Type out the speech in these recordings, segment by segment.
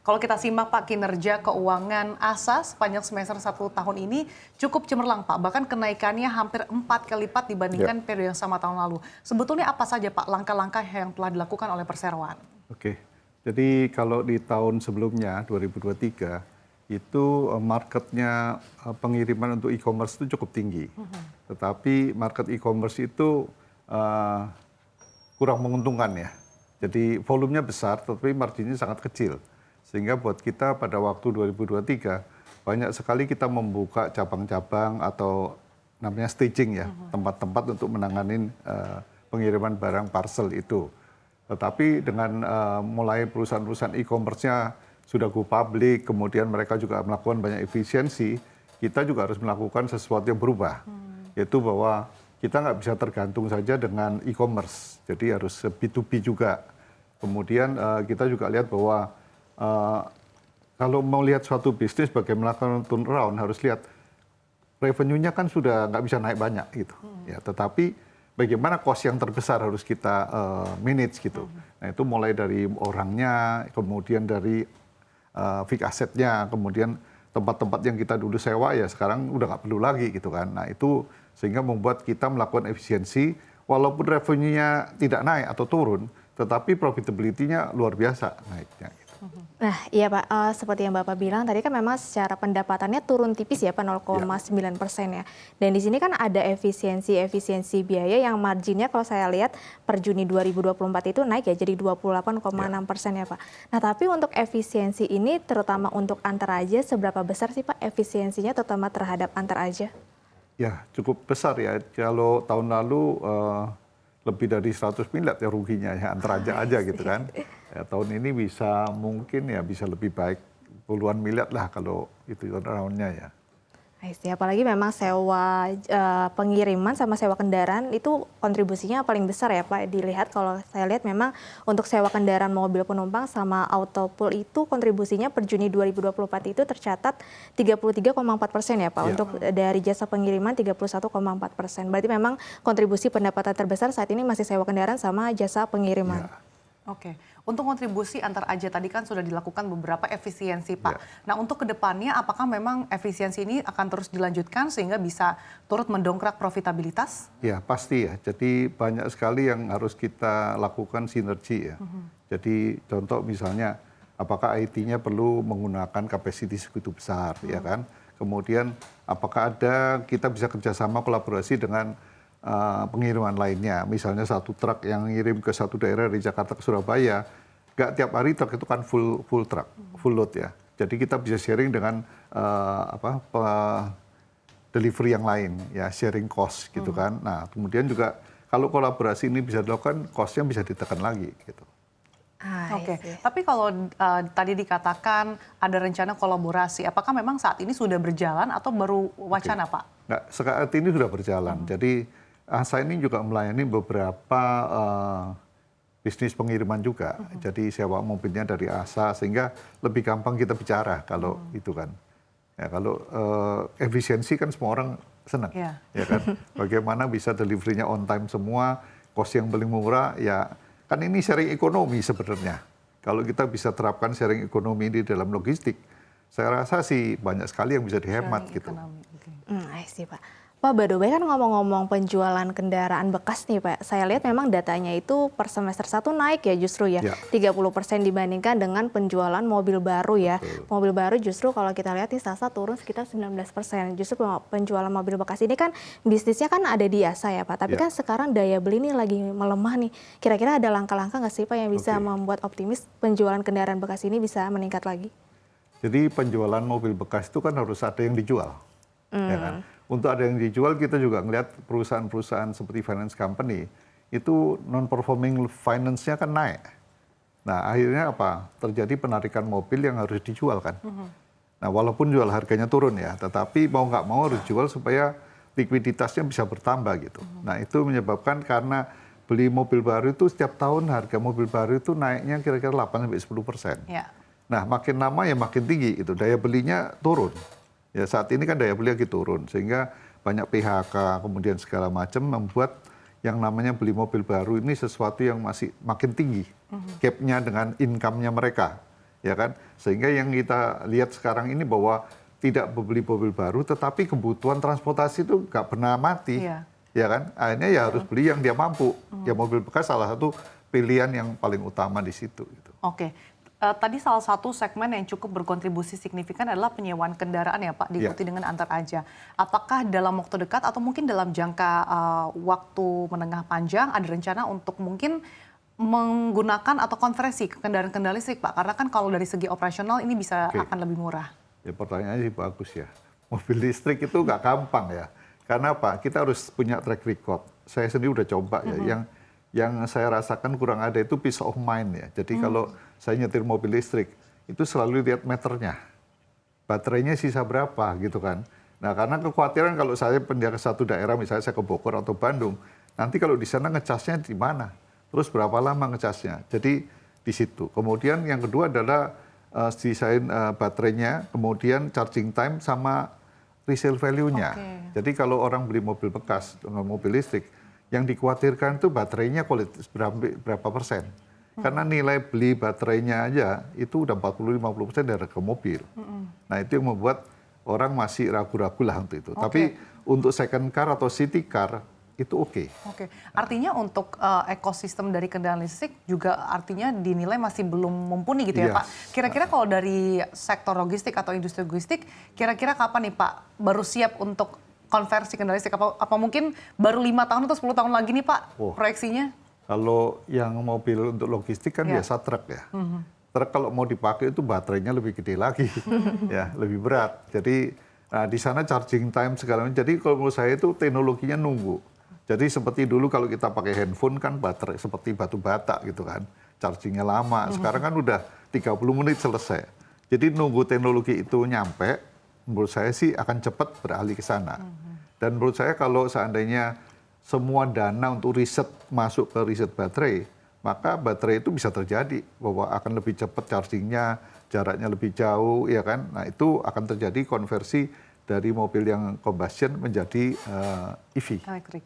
Kalau kita simak Pak, kinerja keuangan ASA sepanjang semester 1 tahun ini cukup cemerlang Pak. Bahkan kenaikannya hampir 4 kali lipat dibandingkan periode yang sama tahun lalu. Sebetulnya apa saja Pak langkah-langkah yang telah dilakukan oleh perseroan? Oke, jadi kalau di tahun sebelumnya 2023 itu marketnya pengiriman untuk e-commerce itu cukup tinggi. Tetapi market e-commerce itu kurang menguntungkan ya. Jadi volumenya besar tetapi marginnya sangat kecil. Sehingga buat kita pada waktu 2023 banyak sekali kita membuka cabang-cabang atau namanya staging ya, tempat-tempat untuk menanganin pengiriman barang parcel itu. Tetapi dengan mulai perusahaan-perusahaan e-commerce-nya sudah go public, kemudian mereka juga melakukan banyak efisiensi, kita juga harus melakukan sesuatu yang berubah. Yaitu bahwa kita nggak bisa tergantung saja dengan e-commerce, jadi harus B2B juga. Kemudian kita juga lihat bahwa kalau mau lihat suatu bisnis bagaimana melakukan turnaround, harus lihat revenue-nya kan sudah nggak bisa naik banyak gitu. Ya, tetapi bagaimana cost yang terbesar harus kita manage gitu. Nah itu mulai dari orangnya, kemudian dari fixed asset-nya, kemudian tempat-tempat yang kita dulu sewa ya sekarang udah nggak perlu lagi gitu kan. Nah itu sehingga membuat kita melakukan efisiensi, walaupun revenue-nya tidak naik atau turun, tetapi profitability-nya luar biasa naiknya. Nah iya Pak, seperti yang Bapak bilang tadi kan memang secara pendapatannya turun tipis ya Pak 0,9% ya. Dan di sini kan ada efisiensi biaya yang marginnya kalau saya lihat per Juni 2024 itu naik ya jadi 28,6% ya Pak. Nah tapi untuk efisiensi ini terutama untuk antar aja seberapa besar sih Pak efisiensinya terutama terhadap antar aja? Ya cukup besar ya, kalau tahun lalu lebih dari 100 miliar ya ruginya ya antar aja gitu kan. Ya, tahun ini bisa mungkin ya bisa lebih baik puluhan miliar lah kalau itu roundnya ya. Apalagi memang sewa pengiriman sama sewa kendaraan itu kontribusinya paling besar ya Pak. Dilihat kalau saya lihat memang untuk sewa kendaraan mobil penumpang sama autopool itu kontribusinya per Juni 2024 itu tercatat 33,4% ya Pak. Untuk dari jasa pengiriman 31,4%. Berarti memang kontribusi pendapatan terbesar saat ini masih sewa kendaraan sama jasa pengiriman. Oke, untuk kontribusi antar aja tadi kan sudah dilakukan beberapa efisiensi Pak. Nah untuk kedepannya apakah memang efisiensi ini akan terus dilanjutkan sehingga bisa turut mendongkrak profitabilitas? Ya pasti ya, jadi banyak sekali yang harus kita lakukan sinergi ya. Jadi contoh misalnya apakah IT-nya perlu menggunakan kapasiti segitu besar ya kan. Kemudian apakah kita bisa kerjasama kolaborasi dengan pengiriman lainnya, misalnya satu truk yang ngirim ke satu daerah dari Jakarta ke Surabaya, nggak tiap hari truk itu kan full truck, full load ya. Jadi kita bisa sharing dengan delivery yang lain, ya sharing cost gitu kan. Nah kemudian juga kalau kolaborasi ini bisa dilakukan, cost-nya bisa ditekan lagi gitu. Oke, tapi kalau tadi dikatakan ada rencana kolaborasi, apakah memang saat ini sudah berjalan atau baru wacana Pak? Nggak, saat ini sudah berjalan. Jadi ASA ini juga melayani beberapa bisnis pengiriman juga. Jadi sewa mobilnya dari ASA sehingga lebih gampang kita bicara kalau itu kan. Ya kalau efisiensi kan semua orang senang, ya kan. Bagaimana bisa deliverynya on time semua, cost yang paling murah, ya kan ini sharing ekonomi sebenarnya. Kalau kita bisa terapkan sharing ekonomi di dalam logistik, saya rasa sih banyak sekali yang bisa dihemat gitu. I see Pak. Pak, by the way kan ngomong-ngomong penjualan kendaraan bekas nih Pak, saya lihat memang datanya itu per semester 1 naik ya justru ya, 30% dibandingkan dengan penjualan mobil baru ya. Mobil baru justru kalau kita lihat nih Sasa turun sekitar 19%. Justru penjualan mobil bekas ini kan bisnisnya kan ada di ASA ya Pak, tapi kan sekarang daya beli ini lagi melemah nih. Kira-kira ada langkah-langkah nggak sih Pak yang bisa membuat optimis penjualan kendaraan bekas ini bisa meningkat lagi? Jadi penjualan mobil bekas itu kan harus ada yang dijual. Ya kan? Untuk ada yang dijual kita juga ngelihat perusahaan-perusahaan seperti finance company itu non-performing finance-nya kan naik. Nah akhirnya apa? Terjadi penarikan mobil yang harus dijual kan. Nah walaupun jual harganya turun ya, tetapi mau nggak mau harus jual supaya likuiditasnya bisa bertambah gitu. Nah itu menyebabkan karena beli mobil baru itu setiap tahun harga mobil baru itu naiknya kira-kira 8-10%. Nah makin lama ya makin tinggi itu, daya belinya turun. Ya saat ini kan daya beli lagi turun sehingga banyak PHK kemudian segala macam membuat yang namanya beli mobil baru ini sesuatu yang masih makin tinggi gapnya dengan income-nya mereka. ya kan? Sehingga yang kita lihat sekarang ini bahwa tidak beli mobil baru, tetapi kebutuhan transportasi itu nggak pernah mati, ya kan? Akhirnya ya harus beli yang dia mampu. Ya mobil bekas salah satu pilihan yang paling utama di situ. Gitu. Oke. Tadi salah satu segmen yang cukup berkontribusi signifikan adalah penyewaan kendaraan ya Pak, diikuti dengan antar aja. Apakah dalam waktu dekat atau mungkin dalam jangka waktu menengah panjang ada rencana untuk mungkin menggunakan atau konversi ke kendaraan-kendaraan listrik Pak? Karena kan kalau dari segi operasional ini bisa akan lebih murah. Ya pertanyaannya sih bagus ya. Mobil listrik itu nggak gampang ya. Karena apa? Kita harus punya track record. Saya sendiri udah coba ya. Yang saya rasakan kurang ada itu peace of mind ya. Jadi kalau saya nyetir mobil listrik, itu selalu lihat meternya. Baterainya sisa berapa gitu kan. Nah karena kekhawatiran kalau saya pindah ke satu daerah, misalnya saya ke Bogor atau Bandung, nanti kalau di sana ngecasnya di mana? Terus berapa lama ngecasnya? Jadi di situ. Kemudian yang kedua adalah desain baterainya, kemudian charging time sama resale value-nya. Jadi kalau orang beli mobil bekas dengan mobil listrik, yang dikhawatirkan itu baterainya kualitas berapa persen. Karena nilai beli baterainya aja itu udah 40-50% dari harga mobil. Nah itu yang membuat orang masih ragu-ragu lah untuk itu. Tapi untuk second car atau city car itu oke. Artinya untuk ekosistem dari kendaraan listrik juga artinya dinilai masih belum mumpuni gitu ya Pak. Kira-kira kalau dari sektor logistik atau industri logistik, kira-kira kapan nih Pak baru siap untuk konversi kendaraan listrik? Apa mungkin baru 5 tahun atau 10 tahun lagi nih Pak proyeksinya? Kalau yang mobil untuk logistik kan biasa truk ya. Truk kalau mau dipakai itu baterainya lebih gede lagi, ya lebih berat. Jadi di sana charging time segala macam. Jadi kalau menurut saya itu teknologinya nunggu. Jadi seperti dulu kalau kita pakai handphone kan baterai seperti batu bata gitu kan. Chargingnya lama, sekarang kan udah 30 menit selesai. Jadi nunggu teknologi itu nyampe, menurut saya sih akan cepat beralih ke sana. Dan menurut saya kalau seandainya semua dana untuk riset masuk ke riset baterai, maka baterai itu bisa terjadi bahwa akan lebih cepat chargingnya, jaraknya lebih jauh, ya kan? Nah itu akan terjadi konversi dari mobil yang combustion menjadi EV. Elektrik,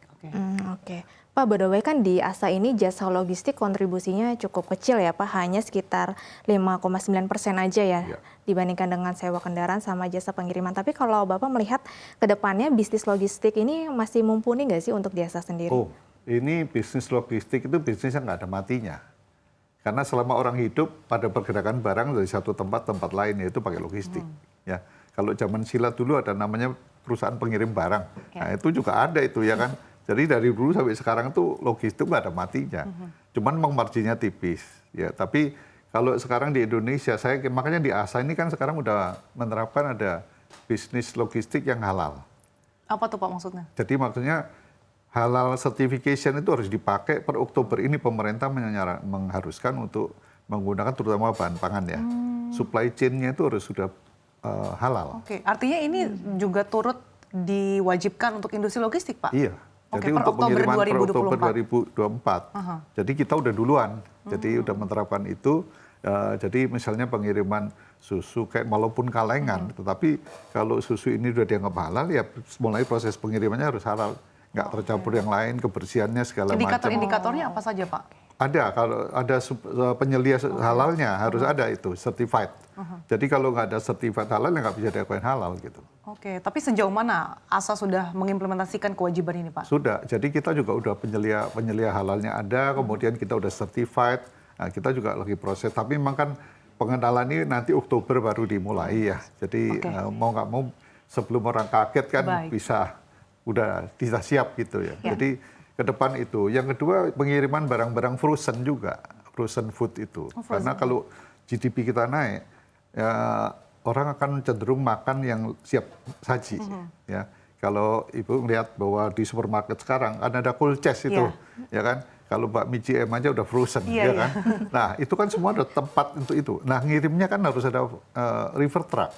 Oke. Pak, by the way kan di ASA ini jasa logistik kontribusinya cukup kecil ya Pak, hanya sekitar 5,9% aja ya dibandingkan dengan sewa kendaraan sama jasa pengiriman. Tapi kalau Bapak melihat ke depannya bisnis logistik ini masih mumpuni nggak sih untuk di ASA sendiri? Oh, ini bisnis logistik itu bisnis yang nggak ada matinya. Karena selama orang hidup pada pergerakan barang dari satu tempat lain, yaitu pakai logistik. Ya, kalau zaman silat dulu ada namanya perusahaan pengirim barang. Nah itu juga ada itu ya kan. Jadi dari dulu sampai sekarang tuh logistik nggak ada matinya. Cuman memang marginnya tipis. Ya, tapi kalau sekarang di Indonesia, makanya di ASA ini kan sekarang udah menerapkan ada bisnis logistik yang halal. Apa tuh Pak maksudnya? Jadi maksudnya halal certification itu harus dipakai per Oktober ini pemerintah mengharuskan untuk menggunakan terutama bahan pangan ya. Supply chain-nya itu harus sudah halal. Artinya ini juga turut diwajibkan untuk industri logistik Pak? Iya. Jadi untuk pengiriman per Oktober 2024. Jadi kita udah duluan. Jadi udah menerapkan itu. Jadi misalnya pengiriman susu kayak walaupun kalengan, tetapi kalau susu ini udah dianggap halal ya mulai proses pengirimannya harus halal. Nggak tercampur yang lain, kebersihannya segala macam. Indikator-indikatornya apa saja Pak? Ada, kalau ada penyelia halalnya harus ada itu, certified. Jadi kalau nggak ada certified halal ya nggak bisa diakuin halal gitu. Tapi sejauh mana ASA sudah mengimplementasikan kewajiban ini Pak? Sudah, jadi kita juga udah penyelia halalnya ada, kemudian kita udah certified, nah, kita juga lagi proses. Tapi memang kan pengenalan ini nanti Oktober baru dimulai ya. Jadi mau nggak mau sebelum orang kaget kan udah siap gitu ya. Jadi ke depan itu. Yang kedua pengiriman barang-barang frozen juga, frozen food itu. Karena kalau GDP kita naik, ya orang akan cenderung makan yang siap saji. Ya, kalau Ibu melihat bahwa di supermarket sekarang ada cold chest itu, ya kan? Kalau bakmi GM aja udah frozen, ya kan? Nah itu kan semua ada tempat untuk itu. Nah ngirimnya kan harus ada river truck.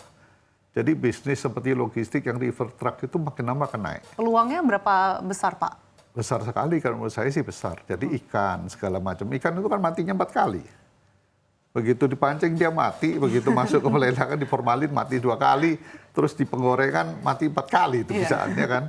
Jadi bisnis seperti logistik yang river truck itu makin lama makin naik. Peluangnya berapa besar Pak? Besar sekali, kalau menurut saya sih besar. Jadi ikan segala macam. Ikan itu kan matinya 4 kali. Begitu dipancing dia mati, begitu masuk ke pelelangan diformalin mati 2 kali, terus di penggorengan mati 4 kali itu bisaannya kan.